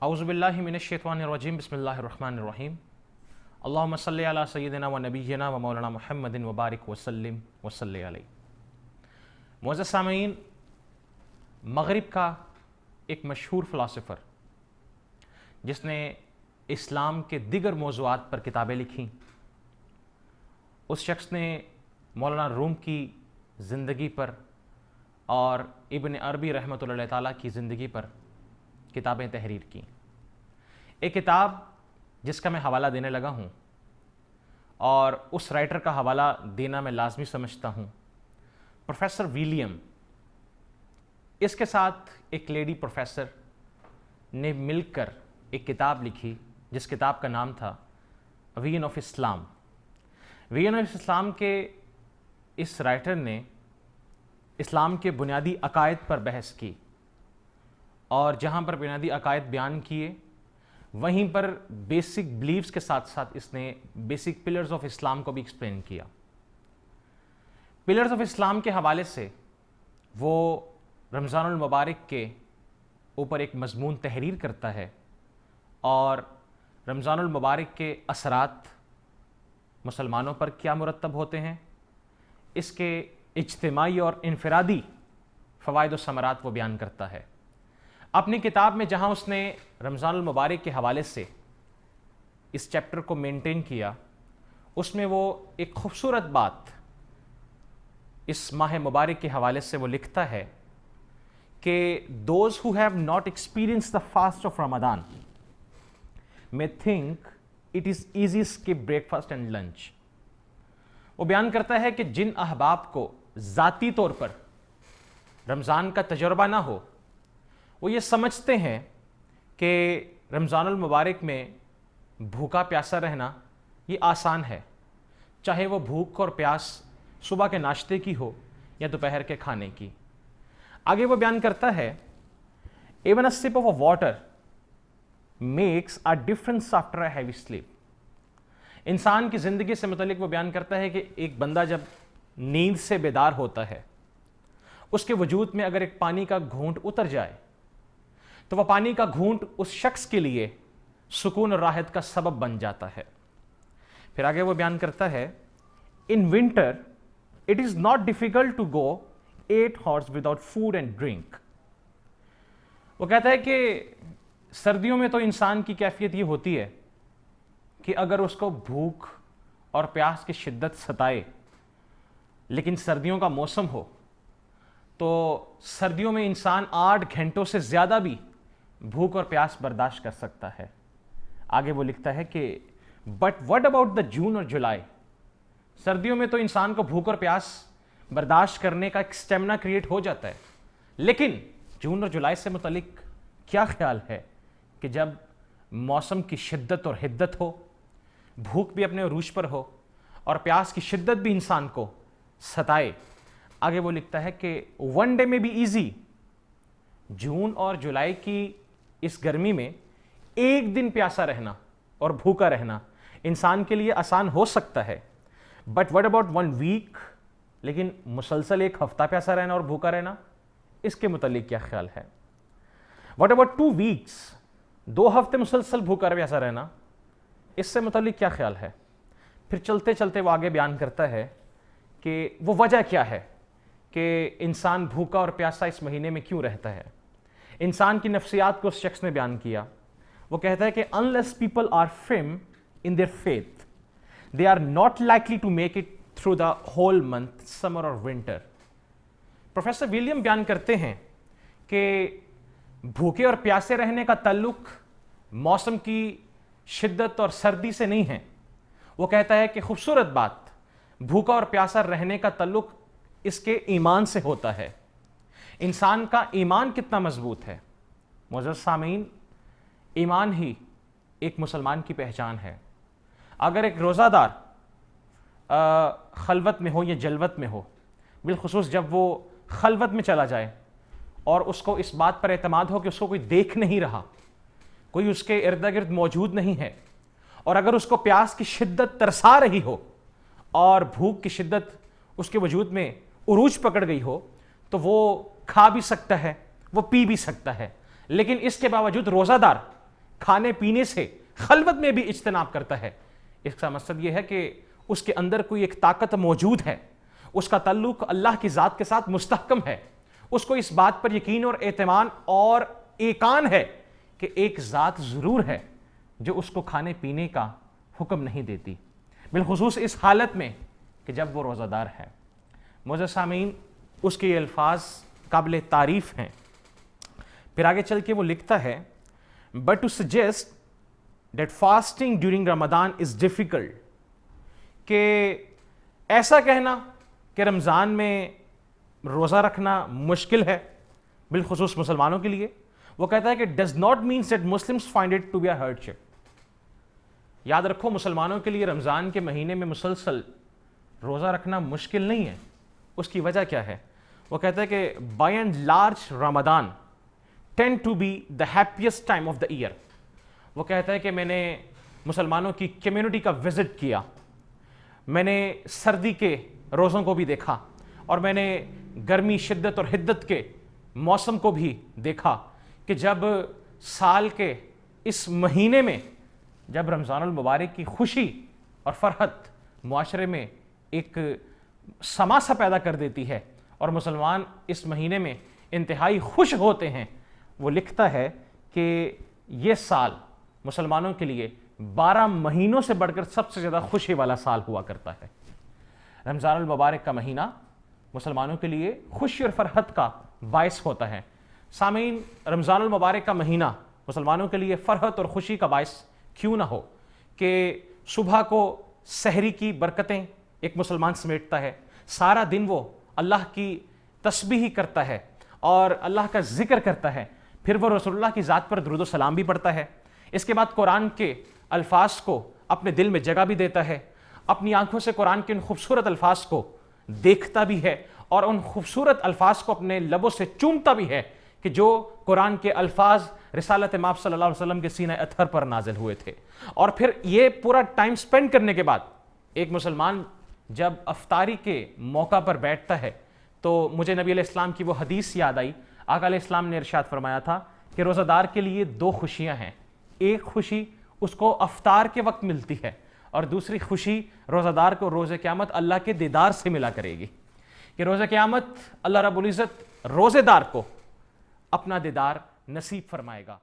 اعوذ باللہ من الشیطان الرجیم بسم اللہ الرحمن الرحیم اللہم صلی علی سیدنا و نبینا و مولانا محمد و بارک وسلم وصلی علیہ۔ معزز سامعین، مغرب کا ایک مشہور فلاسفر جس نے اسلام کے دیگر موضوعات پر کتابیں لکھیں، اس شخص نے مولانا روم کی زندگی پر اور ابن عربی رحمۃ اللہ تعالیٰ کی زندگی پر کتابیں تحریر کی۔ ایک کتاب جس کا میں حوالہ دینے لگا ہوں اور اس رائٹر کا حوالہ دینا میں لازمی سمجھتا ہوں، پروفیسر ویلیم، اس کے ساتھ ایک لیڈی پروفیسر نے مل کر ایک کتاب لکھی جس کتاب کا نام تھا vision of Islam. Vision of Islam کے اس رائٹر نے اسلام کے بنیادی عقائد پر بحث کی، اور جہاں پر بنیادی عقائد بیان کیے وہیں پر بیسک بلیفز کے ساتھ ساتھ اس نے بیسک پلرز آف اسلام کو بھی ایکسپلین کیا۔ پلرز آف اسلام کے حوالے سے وہ رمضان المبارک کے اوپر ایک مضمون تحریر کرتا ہے اور رمضان المبارک کے اثرات مسلمانوں پر کیا مرتب ہوتے ہیں، اس کے اجتماعی اور انفرادی فوائد و ثمرات وہ بیان کرتا ہے۔ اپنی کتاب میں جہاں اس نے رمضان المبارک کے حوالے سے اس چیپٹر کو مینٹین کیا، اس میں وہ ایک خوبصورت بات اس ماہ مبارک کے حوالے سے وہ لکھتا ہے کہ those who have not experienced the fast of Ramadan may think it is easy skip breakfast and lunch۔ وہ بیان کرتا ہے کہ جن احباب کو ذاتی طور پر رمضان کا تجربہ نہ ہو، وہ یہ سمجھتے ہیں کہ رمضان المبارک میں بھوکا پیاسا رہنا یہ آسان ہے، چاہے وہ بھوک اور پیاس صبح کے ناشتے کی ہو یا دوپہر کے کھانے کی۔ آگے وہ بیان کرتا ہے even a sip of water makes a difference after a heavy sleep۔ انسان کی زندگی سے متعلق وہ بیان کرتا ہے کہ ایک بندہ جب نیند سے بیدار ہوتا ہے، اس کے وجود میں اگر ایک پانی کا گھونٹ اتر جائے تو وہ پانی کا گھونٹ اس شخص کے لیے سکون اور راحت کا سبب بن جاتا ہے۔ پھر آگے وہ بیان کرتا ہے in winter it is not difficult to go 8 hours without food and drink۔ وہ کہتا ہے کہ سردیوں میں تو انسان کی کیفیت یہ ہوتی ہے کہ اگر اس کو بھوک اور پیاس کی شدت ستائے، لیکن سردیوں کا موسم ہو تو سردیوں میں انسان 8 گھنٹوں سے زیادہ بھی بھوک اور پیاس برداشت کر سکتا ہے۔ آگے وہ لکھتا ہے کہ بٹ وٹ اباؤٹ دا جون اور جولائی، سردیوں میں تو انسان کو بھوک اور پیاس برداشت کرنے کا ایک اسٹیمنا کریٹ ہو جاتا ہے، لیکن جون اور جولائی سے متعلق کیا خیال ہے کہ جب موسم کی شدت اور حدت ہو، بھوک بھی اپنے عروج پر ہو اور پیاس کی شدت بھی انسان کو ستائے۔ آگے وہ لکھتا ہے کہ ون ڈے میں بی ایزی، جون اور جولائی کی اس گرمی میں ایک دن پیاسا رہنا اور بھوکا رہنا انسان کے لیے آسان ہو سکتا ہے، بٹ وٹ اباؤٹ 1 ویک، لیکن مسلسل ایک ہفتہ پیاسا رہنا اور بھوکا رہنا، اس کے متعلق کیا خیال ہے؟ وٹ اباؤٹ 2 ویکس، 2 ہفتے مسلسل بھوکا پیاسا رہنا، اس سے متعلق کیا خیال ہے؟ پھر چلتے چلتے وہ آگے بیان کرتا ہے کہ وہ وجہ کیا ہے کہ انسان بھوکا اور پیاسا اس مہینے میں کیوں رہتا ہے۔ انسان کی نفسیات کو اس شخص نے بیان کیا۔ وہ کہتا ہے کہ unless people are firm in their faith, they are not likely to make it through the whole month, summer or winter۔ Professor Valium بیان کرتے ہیں کہ بھوکے اور پیاسے رہنے کا تعلق موسم کی شدت اور سردی سے نہیں ہے۔ وہ کہتا ہے کہ خوبصورت بات بھوکا اور پیاسا رہنے کا تعلق اس کے ایمان سے ہوتا ہے۔ انسان کا ایمان کتنا مضبوط ہے۔ معزز سامعین، ایمان ہی ایک مسلمان کی پہچان ہے۔ اگر ایک روزہ دار خلوت میں ہو یا جلوت میں ہو، بالخصوص جب وہ خلوت میں چلا جائے اور اس کو اس بات پر اعتماد ہو کہ اس کو کوئی دیکھ نہیں رہا، کوئی اس کے ارد گرد موجود نہیں ہے، اور اگر اس کو پیاس کی شدت ترسا رہی ہو اور بھوک کی شدت اس کے وجود میں عروج پکڑ گئی ہو، تو وہ کھا بھی سکتا ہے، وہ پی بھی سکتا ہے، لیکن اس کے باوجود روزہ دار کھانے پینے سے خلوت میں بھی اجتناب کرتا ہے، اس کا مقصد یہ ہے کہ اس کے اندر کوئی ایک طاقت موجود ہے، اس کا تعلق اللہ کی ذات کے ساتھ مستحکم ہے، اس کو اس بات پر یقین اور اعتماد اور ایقان ہے کہ ایک ذات ضرور ہے جو اس کو کھانے پینے کا حکم نہیں دیتی، بالخصوص اس حالت میں کہ جب وہ روزہ دار ہے۔ معزز سامعین، اس کے یہ الفاظ قابل تعریف ہیں۔ پھر آگے چل کے وہ لکھتا ہے but to suggest that fasting during Ramadan is difficult، کہ ایسا کہنا کہ رمضان میں روزہ رکھنا مشکل ہے بالخصوص مسلمانوں کے لیے، وہ کہتا ہے کہ does not mean that Muslims find it to be a hardship۔ یاد رکھو، مسلمانوں کے لیے رمضان کے مہینے میں مسلسل روزہ رکھنا مشکل نہیں ہے۔ اس کی وجہ کیا ہے؟ وہ کہتا ہے کہ by and large Ramadan tend to be the happiest time of the year۔ وہ کہتا ہے کہ میں نے مسلمانوں کی کمیونٹی کا وزٹ کیا، میں نے سردی کے روزوں کو بھی دیکھا، اور میں نے گرمی شدت اور حدت کے موسم کو بھی دیکھا کہ جب سال کے اس مہینے میں جب رمضان المبارک کی خوشی اور فرحت معاشرے میں ایک سما سا پیدا کر دیتی ہے اور مسلمان اس مہینے میں انتہائی خوش ہوتے ہیں۔ وہ لکھتا ہے کہ یہ سال مسلمانوں کے لیے 12 مہینوں سے بڑھ کر سب سے زیادہ خوشی والا سال ہوا کرتا ہے۔ رمضان المبارک کا مہینہ مسلمانوں کے لیے خوشی اور فرحت کا باعث ہوتا ہے۔ سامعین، رمضان المبارک کا مہینہ مسلمانوں کے لیے فرحت اور خوشی کا باعث کیوں نہ ہو کہ صبح کو سحری کی برکتیں ایک مسلمان سمیٹتا ہے، سارا دن وہ اللہ کی تسبیح کرتا ہے اور اللہ کا ذکر کرتا ہے، پھر وہ رسول اللہ کی ذات پر درود و سلام بھی پڑھتا ہے، اس کے بعد قرآن کے الفاظ کو اپنے دل میں جگہ بھی دیتا ہے، اپنی آنکھوں سے قرآن کے ان خوبصورت الفاظ کو دیکھتا بھی ہے اور ان خوبصورت الفاظ کو اپنے لبوں سے چومتا بھی ہے کہ جو قرآن کے الفاظ رسالت مآب صلی اللہ علیہ وسلم کے سینہ اطہر پر نازل ہوئے تھے۔ اور پھر یہ پورا ٹائم سپینڈ کرنے کے بعد ایک مسلمان جب افطاری کے موقع پر بیٹھتا ہے تو مجھے نبی علیہ السلام کی وہ حدیث یاد آئی۔ آقا علیہ السلام نے ارشاد فرمایا تھا کہ روزہ دار کے لیے 2 خوشیاں ہیں، ایک خوشی اس کو افطار کے وقت ملتی ہے اور دوسری خوشی روزہ دار کو روز قیامت اللہ کے دیدار سے ملا کرے گی، کہ روز قیامت اللہ رب العزت روزے دار کو اپنا دیدار نصیب فرمائے گا۔